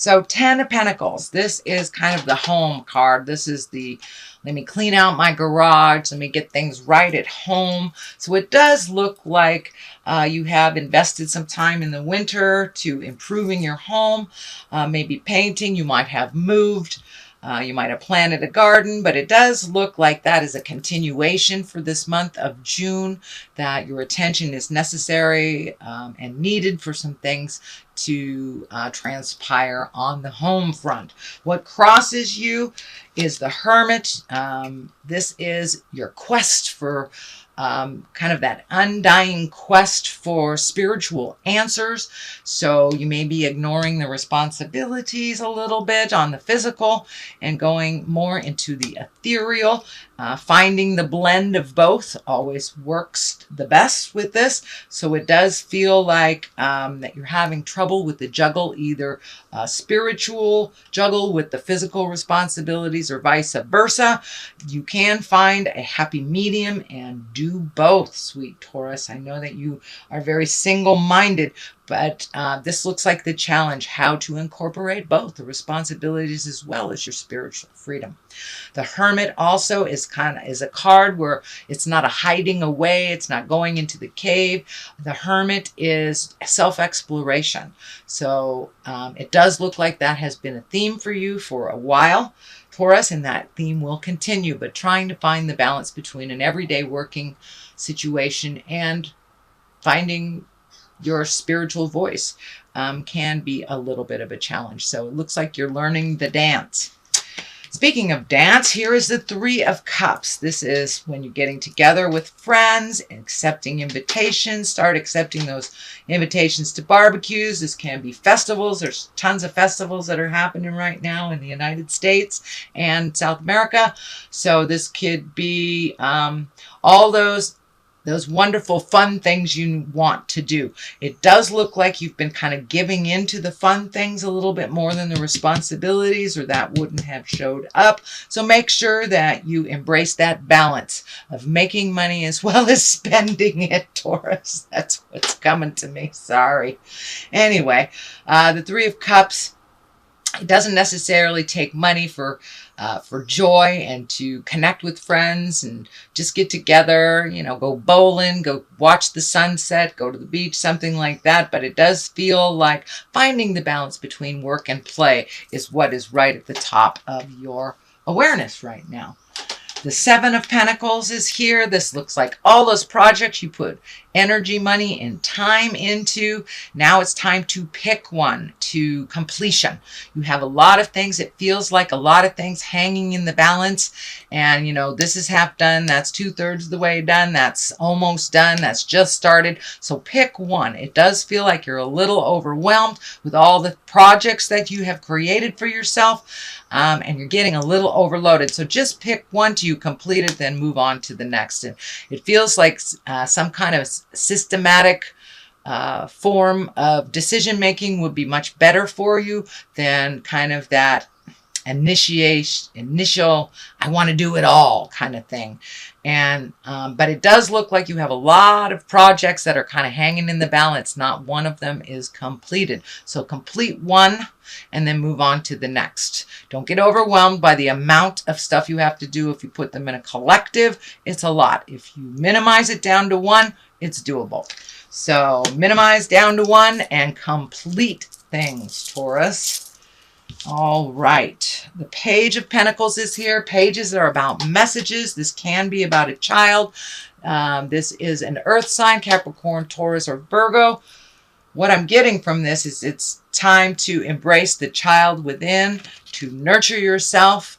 So 10 of Pentacles. This is kind of the home card. This is the, let me clean out my garage. Let me get things right at home. So it does look like you have invested some time in the winter to improving your home, maybe painting. You might have moved. You might have planted a garden, but it does look like that is a continuation for this month of June, that your attention is necessary and needed for some things to transpire on the home front. What crosses you is the Hermit. This is your quest for kind of that undying quest for spiritual answers. So you may be ignoring the responsibilities a little bit on the physical and going more into the ethereal. Finding the blend of both always works the best with this. So it does feel like that you're having trouble with the juggle, either spiritual juggle with the physical responsibilities or vice versa. You can find a happy medium and do both, sweet Taurus. I know that you are very single-minded, but this looks like the challenge, how to incorporate both the responsibilities as well as your spiritual freedom. The Hermit also is a card where it's not a hiding away. It's not going into the cave. The Hermit is self-exploration. So it does look like that has been a theme for you for a while, Taurus, and that theme will continue, but trying to find the balance between an everyday working situation and finding your spiritual voice can be a little bit of a challenge. So it looks like you're learning the dance. Speaking of dance, here is the Three of Cups. This is when you're getting together with friends, accepting invitations. Start accepting those invitations to barbecues. This can be festivals. There's tons of festivals that are happening right now in the United States and South America. So this could be all those wonderful fun things you want to do. It does look like you've been kind of giving into the fun things a little bit more than the responsibilities, or that wouldn't have showed up. So make sure that you embrace that balance of making money as well as spending it, Taurus. That's what's coming to me. Sorry. Anyway, the Three of Cups, it doesn't necessarily take money for joy and to connect with friends and just get together, go bowling, go watch the sunset, go to the beach, something like that. But it does feel like finding the balance between work and play is what is right at the top of your awareness right now. The Seven of Pentacles is here. This looks like all those projects you put energy, money, and time into. Now it's time to pick one to completion. You have a lot of things. It feels like a lot of things hanging in the balance. And, this is half done. That's 2/3 of the way done. That's almost done. That's just started. So pick one. It does feel like you're a little overwhelmed with all the projects that you have created for yourself. And you're getting a little overloaded. So just pick one till you complete it, then move on to the next. And it feels like some kind of systematic form of decision making would be much better for you than kind of that initial I want to do it all kind of thing. And but it does look like you have a lot of projects that are kind of hanging in the balance. Not one of them is completed. So complete one and then move on to the next. Don't get overwhelmed by the amount of stuff you have to do. If you put them in a collective, it's a lot. If you minimize it down to one, it's doable. So minimize down to one and complete things, Taurus. All right. The Page of Pentacles is here. Pages are about messages. This can be about a child. This is an earth sign, Capricorn, Taurus, or Virgo. What I'm getting from this is it's time to embrace the child within, to nurture yourself,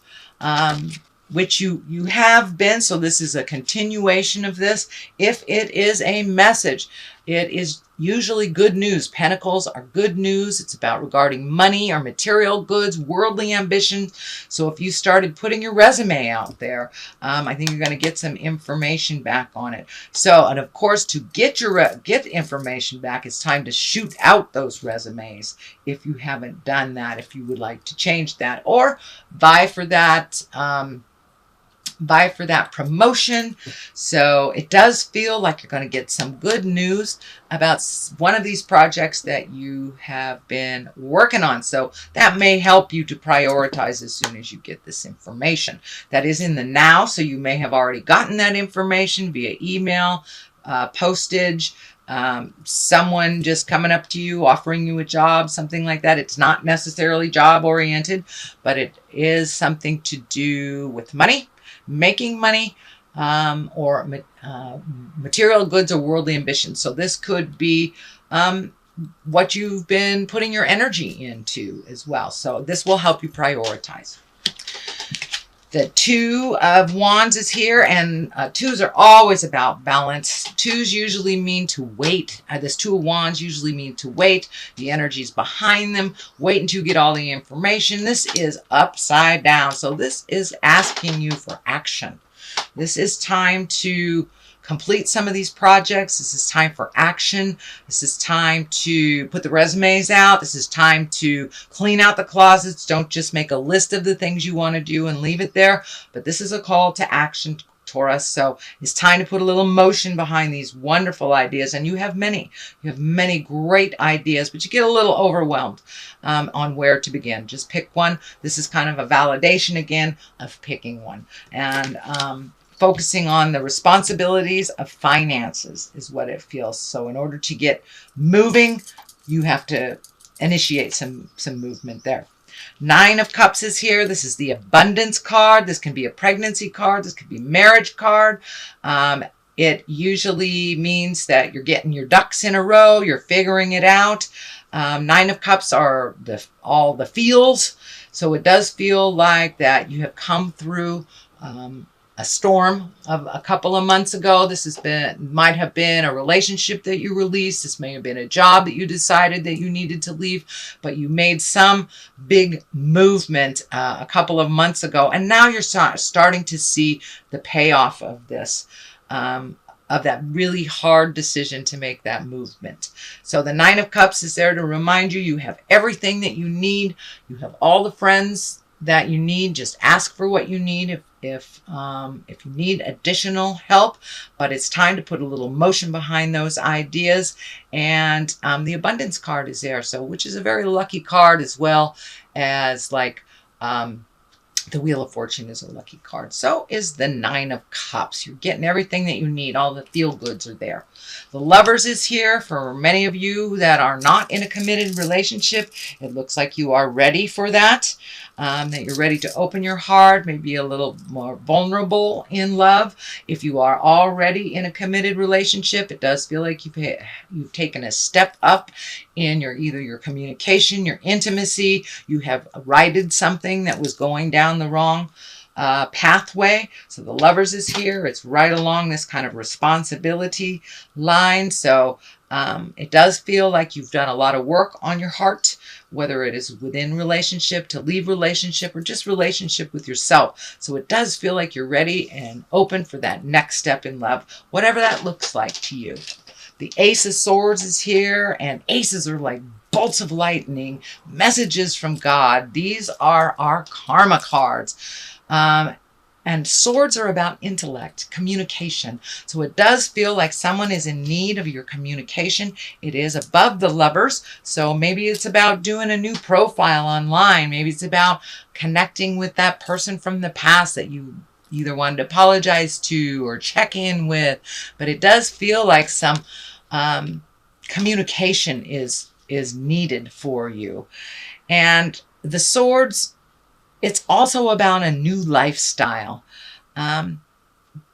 which you have been. So this is a continuation of this. If it is a message, it is usually good news. Pentacles are good news. It's about regarding money or material goods, worldly ambition. So if you started putting your resume out there, I think you're going to get some information back on it. So, and of course, to get information back, it's time to shoot out those resumes if you haven't done that, if you would like to change that, or vie for that Vie for that promotion. So it does feel like you're going to get some good news about one of these projects that you have been working on. So that may help you to prioritize as soon as you get this information. That is in the now, so you may have already gotten that information via email, postage, someone just coming up to you, offering you a job, something like that. It's not necessarily job oriented, but it is something to do with money, making money, or material goods or worldly ambitions. So this could be what you've been putting your energy into as well. So this will help you prioritize. The Two of Wands is here, and twos are always about balance. Twos usually mean to wait. This Two of Wands usually mean to wait. The energy is behind them. Wait until you get all the information. This is upside down. So this is asking you for action. This is time to complete some of these projects. This is time for action. This is time to put the resumes out. This is time to clean out the closets. Don't just make a list of the things you want to do and leave it there. But this is a call to action, Taurus. So it's time to put a little motion behind these wonderful ideas. And you have many. You have many great ideas, but you get a little overwhelmed on where to begin. Just pick one. This is kind of a validation again of picking one. And focusing on the responsibilities of finances is what it feels. So in order to get moving, you have to initiate some movement there. Nine of Cups is here. This is the abundance card. This can be a pregnancy card. This could be a marriage card. It usually means that you're getting your ducks in a row. You're figuring it out. Nine of Cups are all the feels. So it does feel like that you have come through a storm of a couple of months ago. This might have been a relationship that you released. This may have been a job that you decided that you needed to leave, but you made some big movement a couple of months ago. And now you're starting to see the payoff of this, of that really hard decision to make that movement. So the Nine of Cups is there to remind you, you have everything that you need. You have all the friends that you need. Just ask for what you need if you need additional help, but it's time to put a little motion behind those ideas. And the abundance card is there, so which is a very lucky card, as well as like the Wheel of Fortune is a lucky card. So is the Nine of Cups. You're getting everything that you need. All the feel goods are there. The Lovers is here for many of you that are not in a committed relationship. It looks like you are ready for that. That you're ready to open your heart, maybe a little more vulnerable in love. If you are already in a committed relationship, it does feel like you've taken a step up in either your communication, your intimacy. You have righted something that was going down the wrong pathway. So the Lovers is here. It's right along this kind of responsibility line. So it does feel like you've done a lot of work on your heart, whether it is within relationship, to leave relationship, or just relationship with yourself. So it does feel like you're ready and open for that next step in love, whatever that looks like to you. The Ace of Swords is here, and aces are like bolts of lightning, messages from God. These are our karma cards. And swords are about intellect, communication. So it does feel like someone is in need of your communication. It is above the Lovers. So maybe it's about doing a new profile online. Maybe it's about connecting with that person from the past that you either wanted to apologize to or check in with. But it does feel like some communication is needed for you. And the Swords, it's also about a new lifestyle,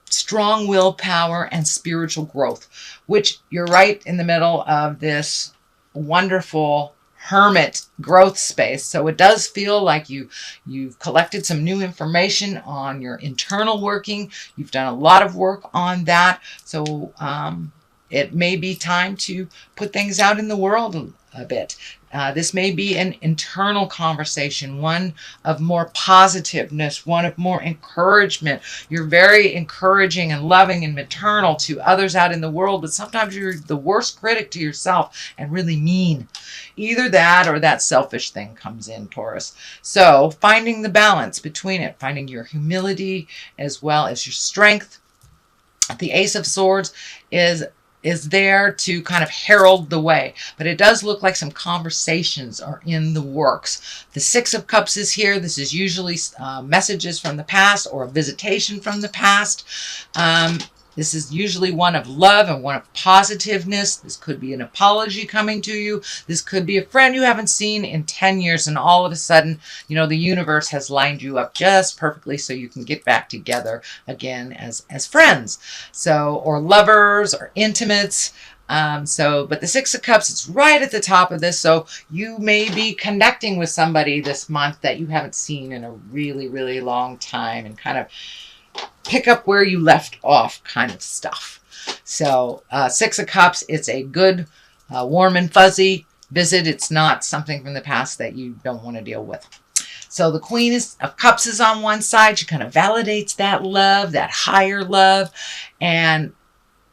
strong willpower and spiritual growth, which you're right in the middle of this wonderful hermit growth space. So it does feel like you've collected some new information on your internal working. You've done a lot of work on that. So it may be time to put things out in the world a bit. This may be an internal conversation, one of more positiveness, one of more encouragement. You're very encouraging and loving and maternal to others out in the world, but sometimes you're the worst critic to yourself and really mean. Either that or that selfish thing comes in, Taurus. So finding the balance between it, finding your humility as well as your strength. The Ace of Swords is there to kind of herald the way, but it does look like some conversations are in the works. The Six of Cups is here. This is usually messages from the past or a visitation from the past. This is usually one of love and one of positiveness. This could be an apology coming to you. This could be a friend you haven't seen in 10 years, and all of a sudden, you know, the universe has lined you up just perfectly so you can get back together again as friends. So, or lovers or intimates. But the Six of Cups, it's right at the top of this. So you may be connecting with somebody this month that you haven't seen in a really, really long time, and kind of pick up where you left off kind of stuff. So Six of Cups, it's a good, warm and fuzzy visit. It's not something from the past that you don't want to deal with. So the Queen of Cups is on one side. She kind of validates that love, that higher love. And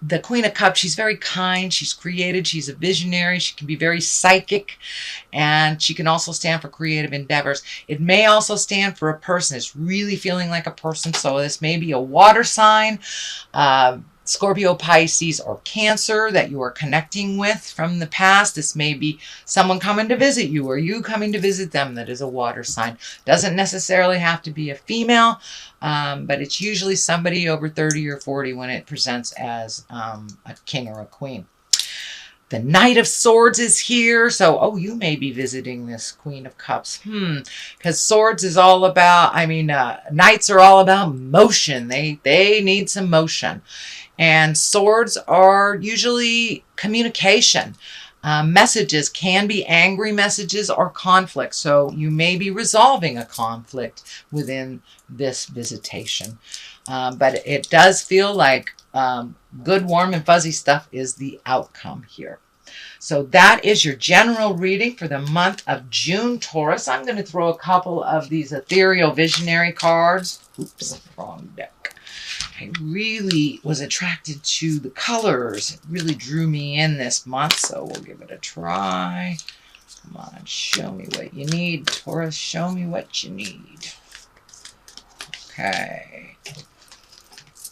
the Queen of Cups, she's very kind, she's creative, she's a visionary, she can be very psychic, and she can also stand for creative endeavors. It may also stand for a person that's really feeling like a person. So this may be a water sign, Scorpio, Pisces, or Cancer that you are connecting with from the past. This may be someone coming to visit you or you coming to visit them that is a water sign. Doesn't necessarily have to be a female, but it's usually somebody over 30 or 40 when it presents as a king or a queen. The Knight of Swords is here. So, you may be visiting this Queen of Cups. Because swords is all about, knights are all about motion. They need some motion. And swords are usually communication. Messages can be angry messages or conflict. So you may be resolving a conflict within this visitation. But it does feel like good, warm, and fuzzy stuff is the outcome here. So that is your general reading for the month of June, Taurus. I'm going to throw a couple of these ethereal visionary cards. Oops, wrong deck. I really was attracted to the colors. It really drew me in this month, so we'll give it a try. Come on, show me what you need, Taurus. Show me what you need. Okay.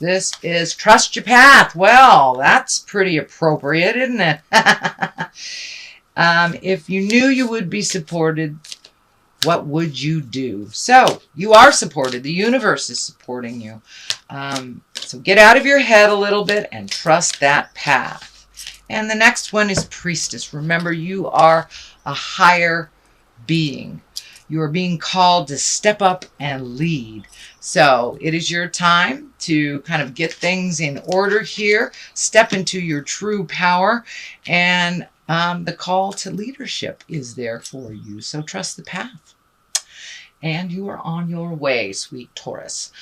This is Trust Your Path. Well, that's pretty appropriate, isn't it? If you knew you would be supported, what would you do? So you are supported. The universe is supporting you. So get out of your head a little bit and trust that path. And the next one is Priestess. Remember, you are a higher being. You are being called to step up and lead. So it is your time to kind of get things in order here. Step into your true power. And the call to leadership is there for you. So trust the path. And you are on your way, sweet Taurus.